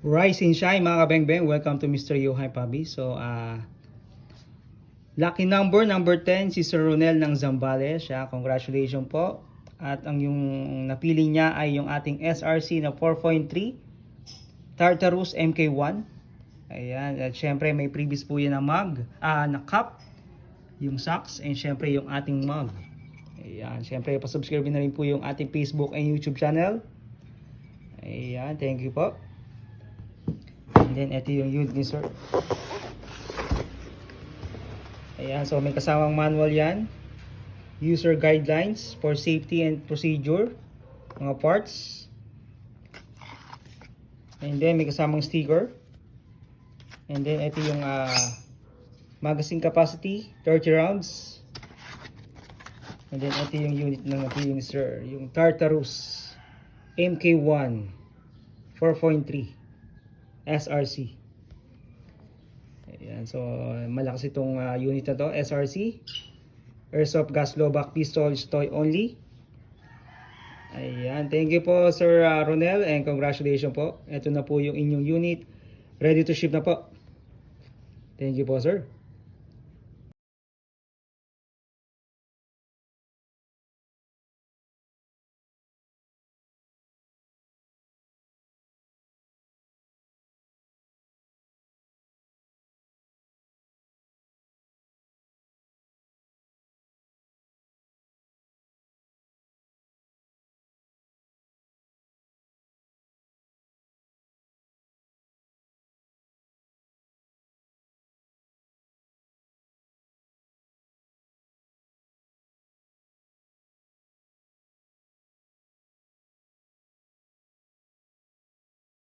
Rise and shine mga kabengbeng, welcome to Mr. Yohay Pabi. So, lucky number 10 si Sir Ronel ng Zambales. Congratulations po. At ang yung napili niya ay yung ating SRC na 4.3 Tartarus MK1. Ayan, at syempre may previous po yan na mug, na cup, yung socks, and syempre yung ating mug. Ayan, syempre pa-subscribe na rin po yung ating Facebook and YouTube channel. Ayan, thank you po. And then ito yung unit ni sir. Ayan, so may kasamang manual yan. User guidelines for safety and procedure. Mga parts. And then may kasamang sticker. And then ito yung magazine capacity, 30 rounds. And then ito yung unit ng napili ni sir. Yung Tartarus MK1 4.3 SRC. Ayan, so malakas itong unit na to, SRC. Airsoft gas blowback pistol toy only. Ayan, thank you po Sir Ronel, and congratulations po. Ito na po yung inyong unit. Ready to ship na po. Thank you po sir.